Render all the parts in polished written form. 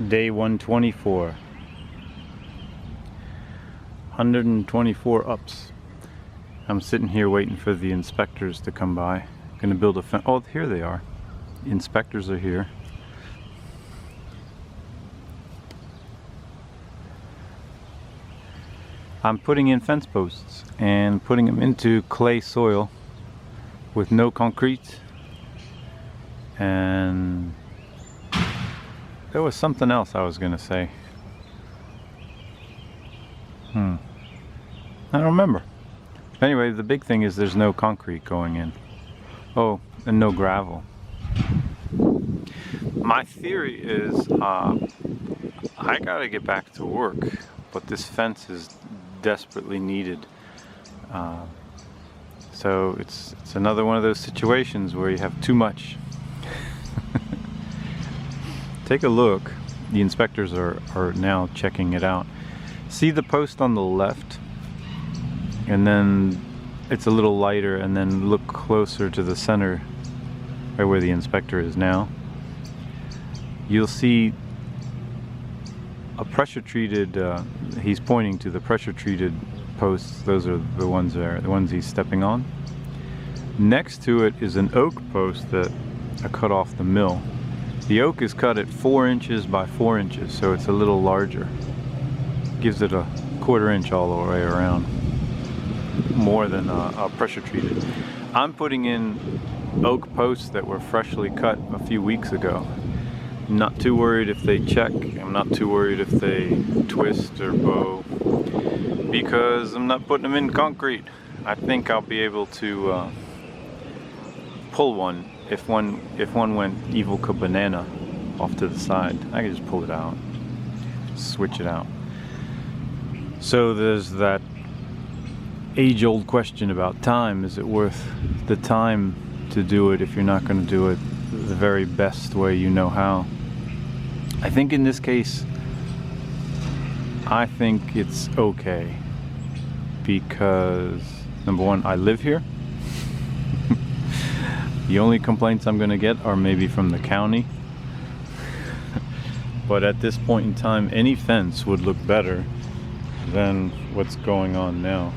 Day 124. 124 ups. I'm sitting here waiting for the inspectors to come by. Gonna build a fence. Oh, here they are. The inspectors are here. I'm putting in fence posts and putting them into clay soil with no concrete. And there was something else I was gonna say. I don't remember. Anyway, the big thing is there's no concrete going in. Oh, and no gravel. My theory is I gotta get back to work, but this fence is desperately needed. So it's another one of those situations where you have too much. Take a look. The inspectors are now checking it out. See the post on the left? And then it's a little lighter, and then look closer to the center, right where the inspector is now. You'll see a pressure treated, he's pointing to the pressure treated posts. Those are the ones there, the ones he's stepping on. Next to it is an oak post that I cut off the mill. The oak is cut at 4 inches by 4 inches, so it's a little larger. Gives it a 1/4 inch all the way around. More than pressure treated. I'm putting in oak posts that were freshly cut a few weeks ago. I'm not too worried if they check. I'm not too worried if they twist or bow, because I'm not putting them in concrete. I think I'll be able to pull one if one went evil banana off to the side. I can just pull it out, switch it out. So there's that age-old question about time. Is it worth the time to do it if you're not going to do it the very best way you know how? I think in this case, I think it's okay, because number one, I live here. The only complaints I'm going to get are maybe from the county. But at this point in time, any fence would look better than what's going on now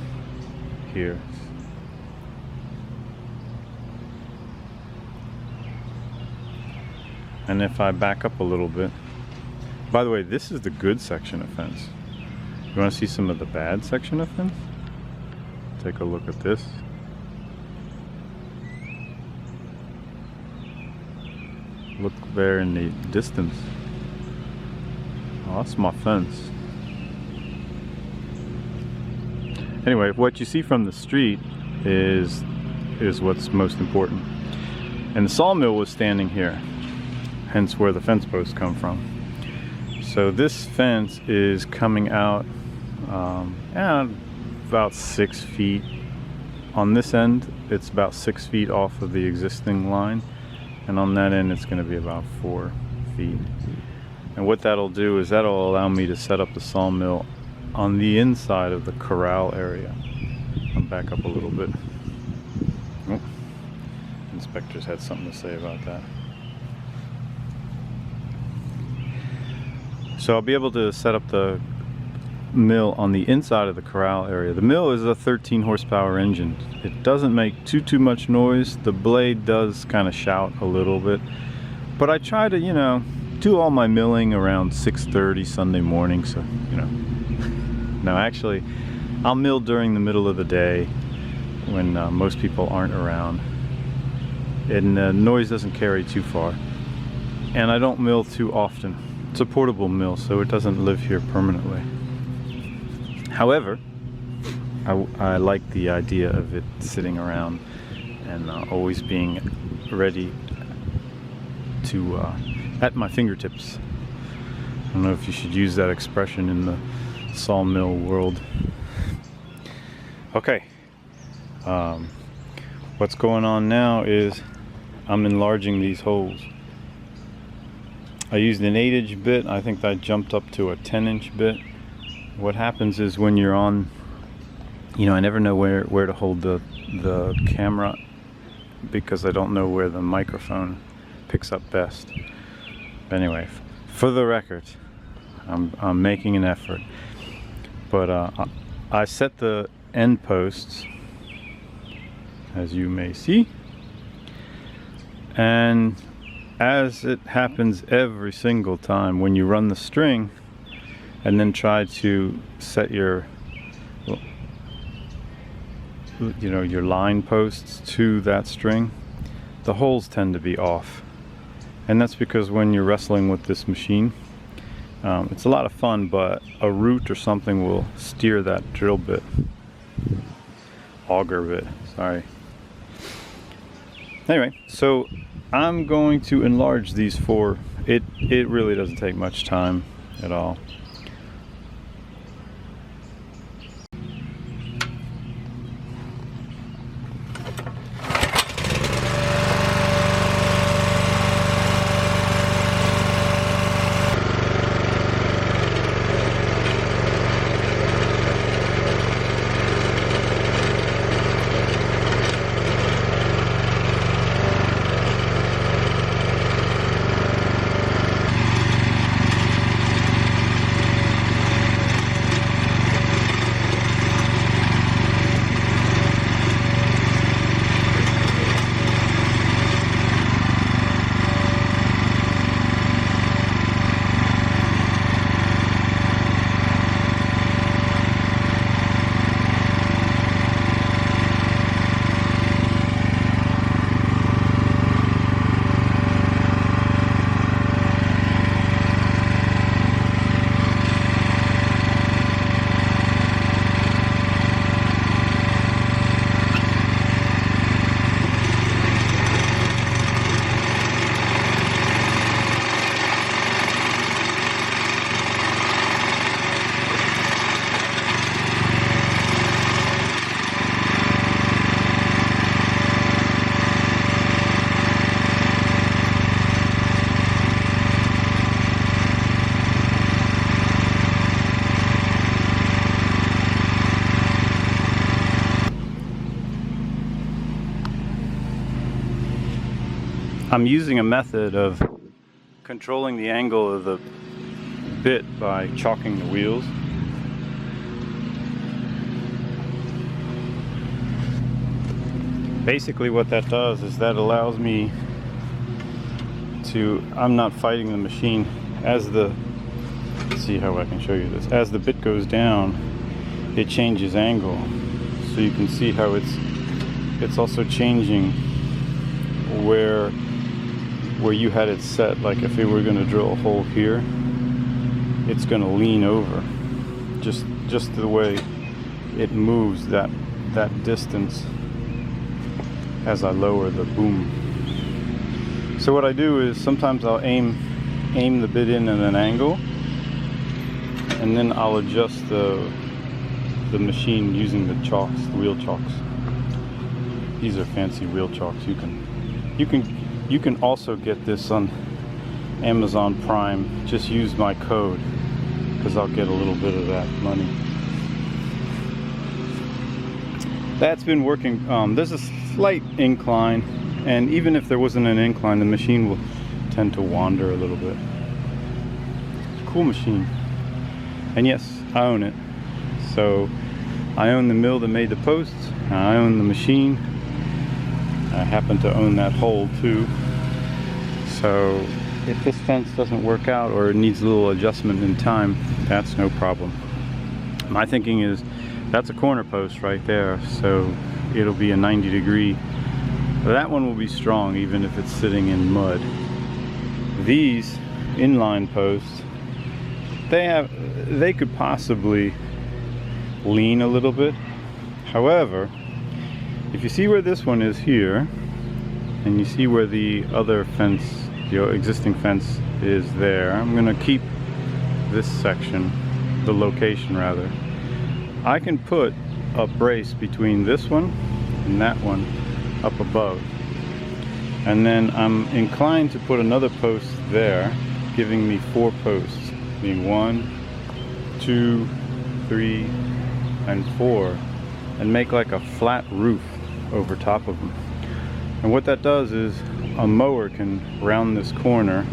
here. And if I back up a little bit, by the way, this is the good section of fence. You want to see some of the bad section of fence? Take a look at this. Look there in the distance. Oh, that's my fence. Anyway, what you see from the street is what's most important. And the sawmill was standing here, hence where the fence posts come from. So this fence is coming out about 6 feet. On this end, it's about 6 feet off of the existing line, and on that end, it's going to be about 4 feet. And what that'll do is that'll allow me to set up the sawmill on the inside of the corral area. I'll back up a little bit. Oh, inspectors had something to say about that. So I'll be able to set up the mill on the inside of the corral area. The mill is a 13 horsepower engine. It doesn't make too much noise. The blade does kind of shout a little bit, but I try to, you know, do all my milling around 6:30 Sunday morning, so, you know. No, actually, I'll mill during the middle of the day when most people aren't around, and noise doesn't carry too far. And I don't mill too often. It's a portable mill, so it doesn't live here permanently. However, I like the idea of it sitting around and always being ready to at my fingertips. I don't know if you should use that expression in the sawmill world. Okay, what's going on now is I'm enlarging these holes. I used an 8-inch bit. I think that jumped up to a 10-inch bit. What happens is when you're on, you know, I never know where to hold the camera, because I don't know where the microphone picks up best. But anyway, For the record, I'm making an effort, but I set the end posts, as you may see, and as it happens every single time when you run the string and then try to set your, you know, your line posts to that string, the holes tend to be off. And that's because when you're wrestling with this machine, it's a lot of fun, but a root or something will steer that drill bit, auger bit, sorry. Anyway, so I'm going to enlarge these four. It really doesn't take much time at all. I'm using a method of controlling the angle of the bit by chalking the wheels. Basically what that does is that allows me to, I'm not fighting the machine as the, let's see how I can show you this. As the bit goes down, it changes angle. So you can see how it's also changing where you had it set. Like if we were going to drill a hole here, it's going to lean over. Just the way it moves that distance as I lower the boom. So what I do is sometimes I'll aim the bit in at an angle, and then I'll adjust the machine using the chalks, the wheel chalks. These are fancy wheel chalks. You can also get this on Amazon Prime. Just use my code, because I'll get a little bit of that money. That's been working. There's a slight incline, and even if there wasn't an incline, the machine will tend to wander a little bit. It's a cool machine. And yes, I own it. So I own the mill that made the posts, and I own the machine. I happen to own that hole too. So if this fence doesn't work out or it needs a little adjustment in time, that's no problem. My thinking is that's a corner post right there, so it'll be a 90-degree. That one will be strong even if it's sitting in mud. These inline posts, they could possibly lean a little bit. However, if you see where this one is here, and you see where the other fence, the existing fence is there, I'm gonna keep this section, the location rather. I can put a brace between this one and that one up above. And then I'm inclined to put another post there, giving me 4 posts, being 1, 2, 3, and 4, and make like a flat roof over top of them. And what that does is a mower can round this corner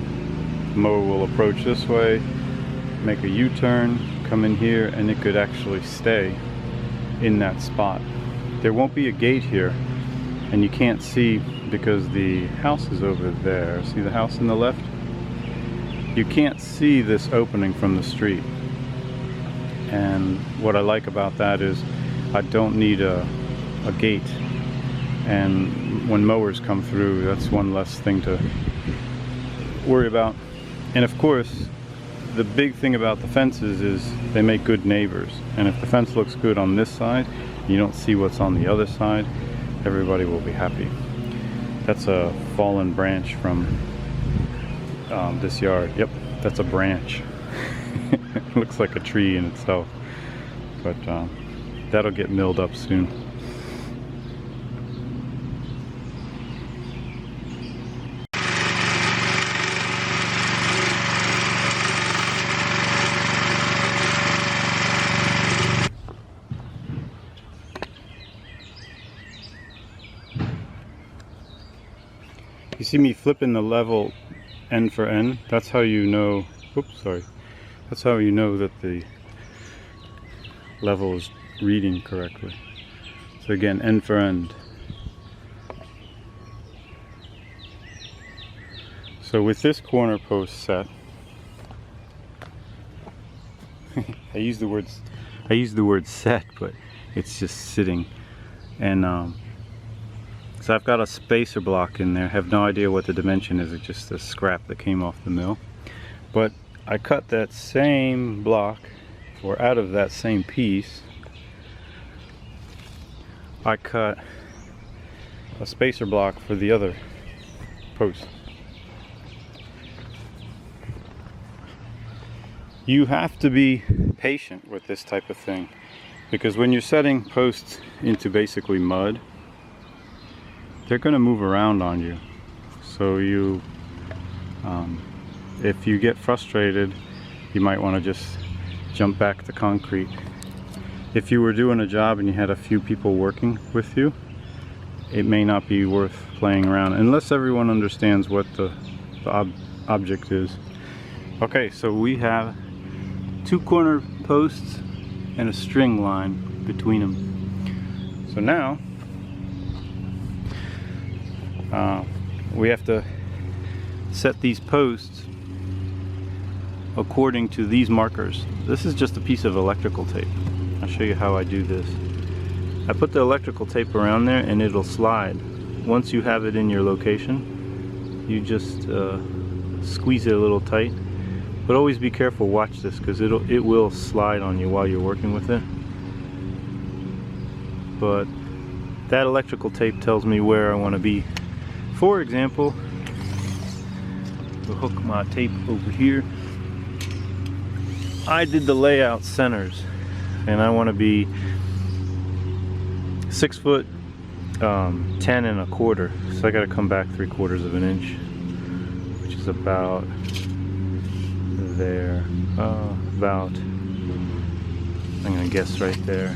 The mower will approach this way, make a U-turn, come in here, and it could actually stay in that spot. There won't be a gate here, and you can't see because the house is over there. See the house on the left? You can't see this opening from the street. And what I like about that is I don't need a gate. And when mowers come through, that's one less thing to worry about. And of course, the big thing about the fences is they make good neighbors. And if the fence looks good on this side, you don't see what's on the other side, everybody will be happy. That's a fallen branch from this yard. Yep, that's a branch. It looks like a tree in itself, but that'll get milled up soon. You see me flipping the level end for end? That's how you know, oops, sorry. That's how you know that the level is reading correctly. So again, end for end. So with this corner post set, I use the word set, but it's just sitting. And so I've got a spacer block in there. I have no idea what the dimension is. It's just a scrap that came off the mill. But I cut that same block, or out of that same piece, I cut a spacer block for the other post. You have to be patient with this type of thing, because when you're setting posts into basically mud, they're going to move around on you. So you, if you get frustrated, you might want to just jump back to concrete. If you were doing a job and you had a few people working with you, it may not be worth playing around unless everyone understands what the object is. Okay, so we have 2 corner posts and a string line between them. So now we have to set these posts according to these markers. This is just a piece of electrical tape. I'll show you how I do this. I put the electrical tape around there and it'll slide. Once you have it in your location, you just squeeze it a little tight. But always be careful, watch this, because it will slide on you while you're working with it. But that electrical tape tells me where I want to be. For example, we'll hook my tape over here. I did the layout centers, and I want to be 6 foot 10 1/4. So I got to come back 3/4 of an inch, which is about there. About, I'm gonna guess right there.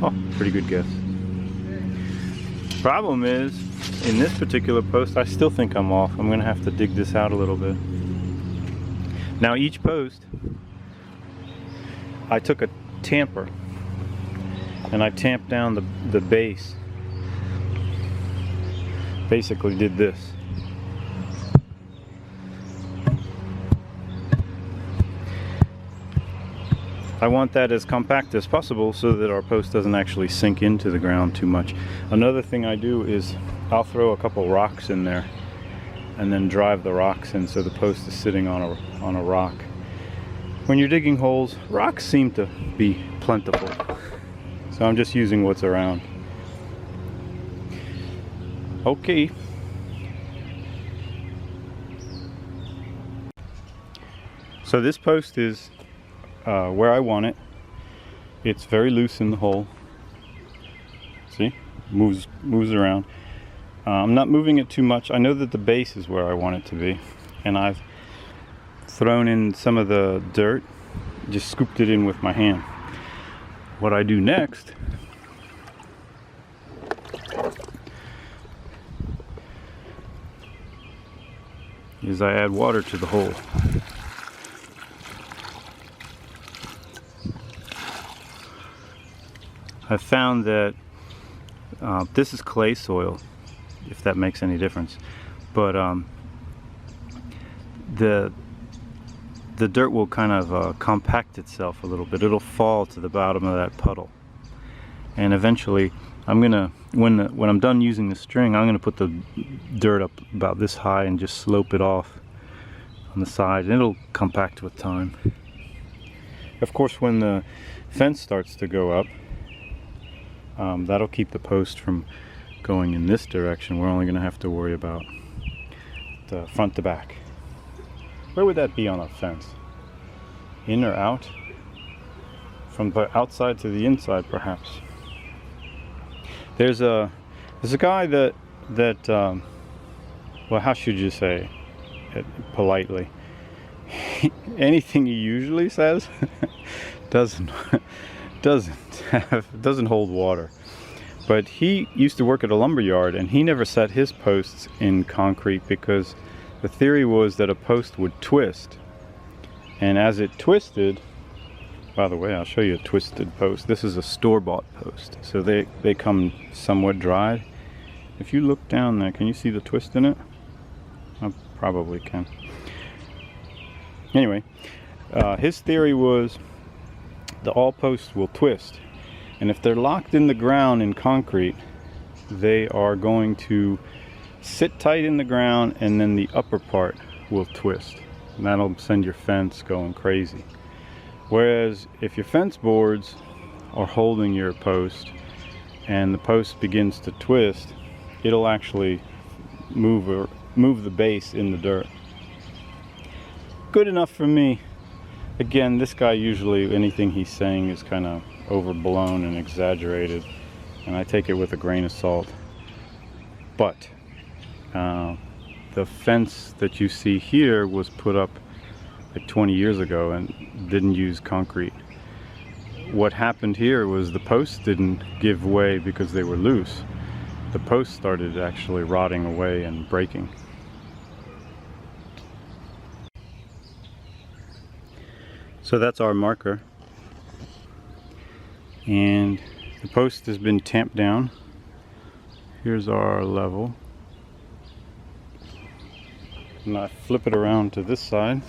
Oh, pretty good guess. Problem is, in this particular post, I still think I'm off. I'm gonna have to dig this out a little bit. Now each post, I took a tamper and I tamped down the base. Basically did this. I want that as compact as possible so that our post doesn't actually sink into the ground too much. Another thing I do is I'll throw a couple rocks in there and then drive the rocks in so the post is sitting on a rock. When you're digging holes, rocks seem to be plentiful. So I'm just using what's around. Okay. So this post is where I want it. It's very loose in the hole. See? Moves around. I'm not moving it too much. I know that the base is where I want it to be. And I've thrown in some of the dirt, just scooped it in with my hand. What I do next is I add water to the hole. I found that this is clay soil, if that makes any difference, but the dirt will kind of compact itself a little bit. It'll fall to the bottom of that puddle, and eventually I'm gonna, when I'm done using the string, I'm gonna put the dirt up about this high and just slope it off on the side, and it'll compact with time. Of course, when the fence starts to go up, that'll keep the post from going in this direction. We're only gonna have to worry about the front to back. Where would that be on a fence? In or out? From the outside to the inside, perhaps. There's a guy that well, how should you say it politely? Anything he usually says doesn't hold water. But he used to work at a lumber yard, and he never set his posts in concrete because the theory was that a post would twist, and as it twisted, by the way, I'll show you a twisted post. This is a store-bought post, so they come somewhat dried. If you look down there, can you see the twist in it? I probably can. Anyway, his theory was all posts will twist, and if they're locked in the ground in concrete, they are going to sit tight in the ground, and then the upper part will twist, and that'll send your fence going crazy. Whereas if your fence boards are holding your post and the post begins to twist, it'll actually move the base in the dirt. Good enough for me. Again, this guy, usually anything he's saying is kind of overblown and exaggerated, and I take it with a grain of salt. But the fence that you see here was put up like 20 years ago and didn't use concrete. What happened here was the posts didn't give way because they were loose. The posts started actually rotting away and breaking. So that's our marker, and the post has been tamped down. Here's our level, and I flip it around to this side.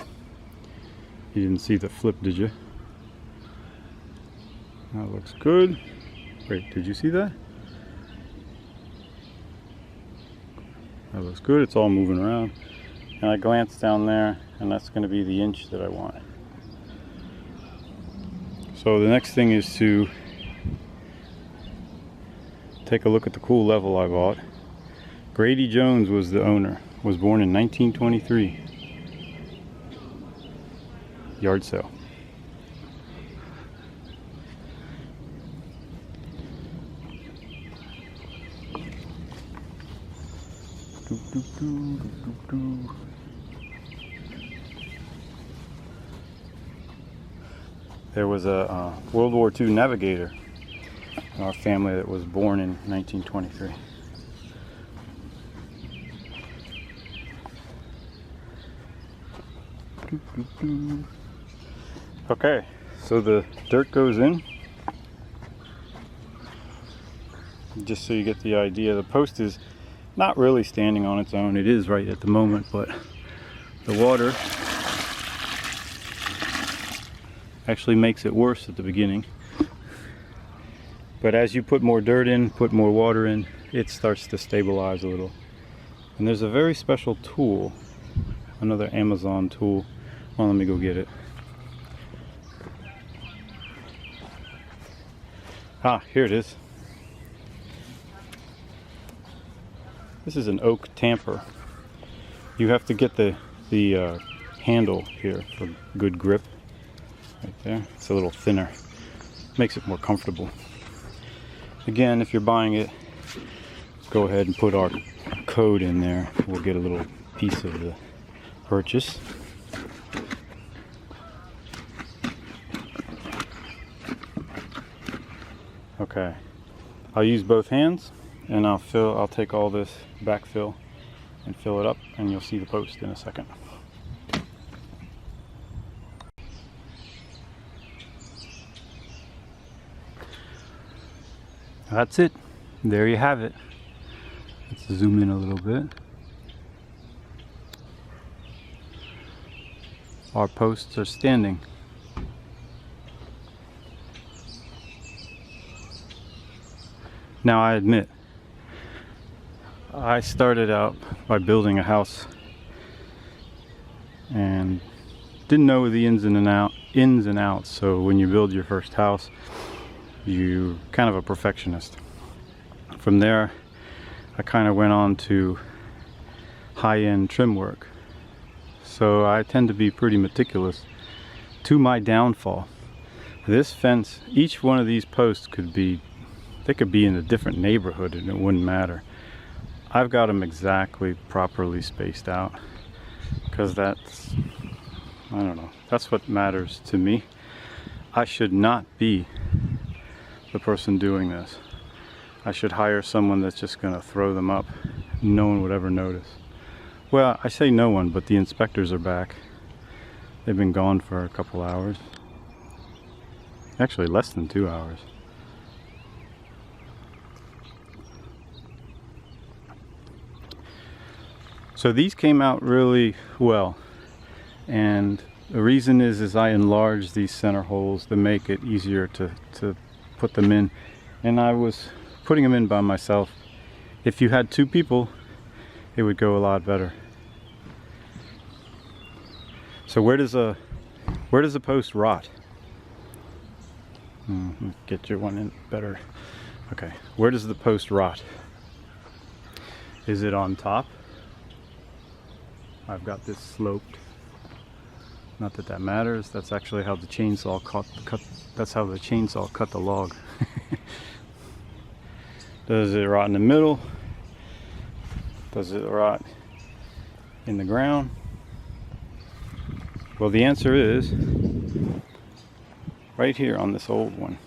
You didn't see the flip, did you? That looks good. Wait, did you see that? That looks good. It's all moving around. And I glance down there, and that's going to be the inch that I want. So the next thing is to take a look at the cool level I bought. Grady Jones was the owner. Was born in 1923. Yard sale. There was a World War II navigator in our family that was born in 1923. Okay, so the dirt goes in. Just so you get the idea, the post is not really standing on its own. It is right at the moment, but the water actually makes it worse at the beginning. But as you put more dirt in, put more water in, it starts to stabilize a little. And there's a very special tool, another Amazon tool. Well, let me go get it. Ah, here it is. This is an oak tamper. You have to get the handle here for good grip. Right there. It's a little thinner. Makes it more comfortable. Again, if you're buying it, go ahead and put our code in there. We'll get a little piece of the purchase. Okay, I'll use both hands, and I'll take all this backfill and fill it up, and you'll see the post in a second. That's it. There you have it. Let's zoom in a little bit. Our posts are standing. Now I admit, I started out by building a house and didn't know the ins and outs. So when you build your first house, you're kind of a perfectionist. From there, I kind of went on to high-end trim work. So I tend to be pretty meticulous, to my downfall. This fence, each one of these posts could be in a different neighborhood and it wouldn't matter. I've got them exactly properly spaced out because that's, I don't know, that's what matters to me. I should not be the person doing this. I should hire someone that's just going to throw them up. No one would ever notice. Well, I say no one, but the inspectors are back. They've been gone for a couple hours. Actually, less than 2 hours. So these came out really well, and the reason is I enlarged these center holes to make it easier to put them in, and I was putting them in by myself. If you had 2 people, it would go a lot better. So where does a post rot? Get your one in better. Okay, where does the post rot? Is it on top? I've got this sloped. Not that that matters. That's actually how the chainsaw that's how the chainsaw cut the log. Does it rot in the middle? Does it rot in the ground? Well, the answer is right here on this old one.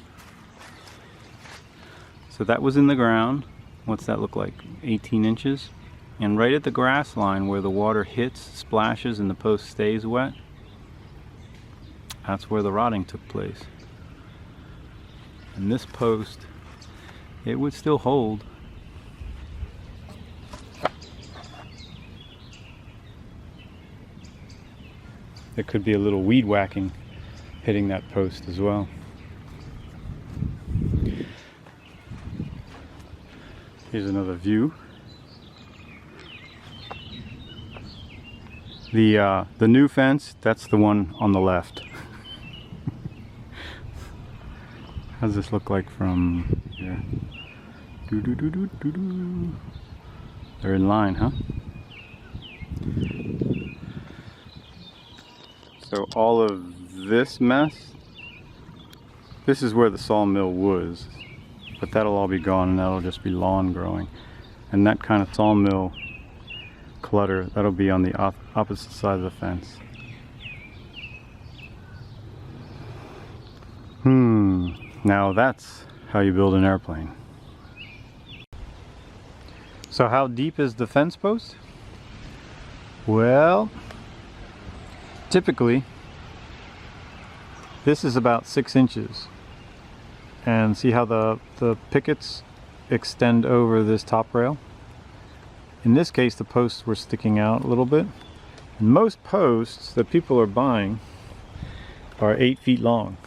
So that was in the ground. What's that look like? 18 inches? And right at the grass line where the water hits, splashes, and the post stays wet, that's where the rotting took place. And this post, it would still hold. There could be a little weed whacking hitting that post as well. Here's another view. The new fence, that's the one on the left. How does this look like from here? They're in line, huh? So all of this mess, this is where the sawmill was, but that'll all be gone and that'll just be lawn growing. And that kind of sawmill clutter, that'll be on the opposite side of the fence. Now that's how you build an airplane. So how deep is the fence post? Well, typically this is about 6 inches. And see how the pickets extend over this top rail? In this case, the posts were sticking out a little bit. And most posts that people are buying are 8 feet long.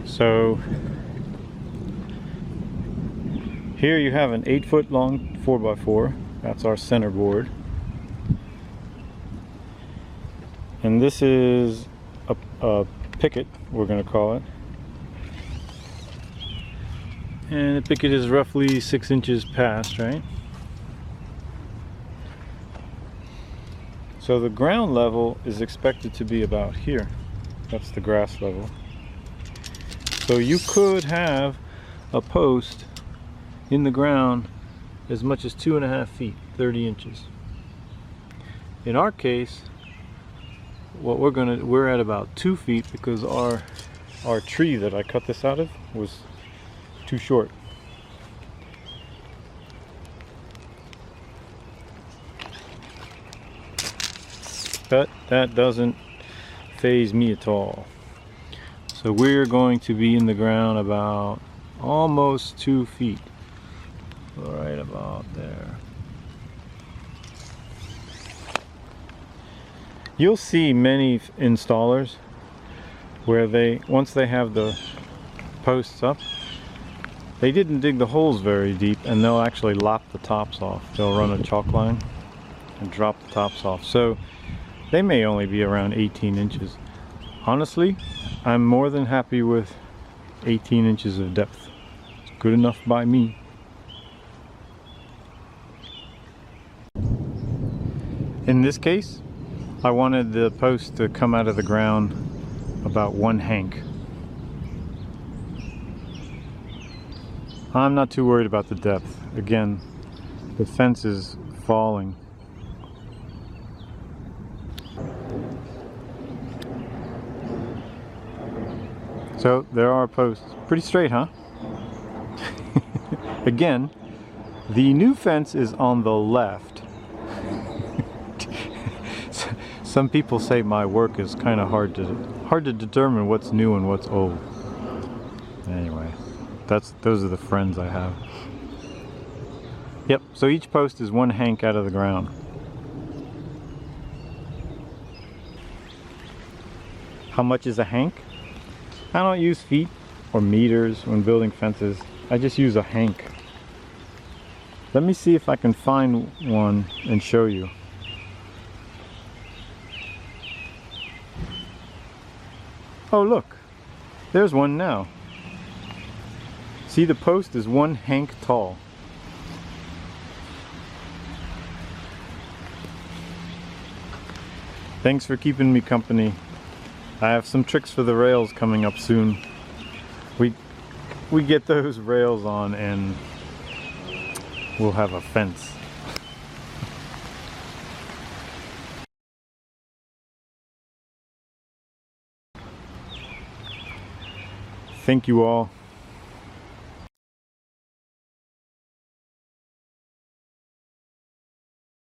So here you have an 8-foot long 4x4. That's our center board. And this is a picket, we're going to call it. And the picket is roughly 6 inches past, right? So the ground level is expected to be about here. That's the grass level. So you could have a post in the ground as much as 2.5 feet, 30 inches. In our case, what we're at about 2 feet because our tree that I cut this out of was too short. but that doesn't faze me at all. So we're going to be in the ground about almost 2 feet, right about there. You'll see many installers where once they have the posts up, they didn't dig the holes very deep, and they'll actually lop the tops off. They'll run a chalk line and drop the tops off. So they may only be around 18 inches. Honestly, I'm more than happy with 18 inches of depth. It's good enough by me. In this case, I wanted the post to come out of the ground about 1 hank. I'm not too worried about the depth. Again, the fence is falling. So there are posts. Pretty straight, huh? Again, the new fence is on the left. Some people say my work is kind of hard to determine what's new and what's old. Anyway, those are the friends I have. Yep, so each post is 1 hank out of the ground. How much is a hank? I don't use feet or meters when building fences. I just use a hank. Let me see if I can find one and show you. Oh look, there's one now. See, the post is 1 hank tall. Thanks for keeping me company. I have some tricks for the rails coming up soon. We get those rails on and we'll have a fence. Thank you all.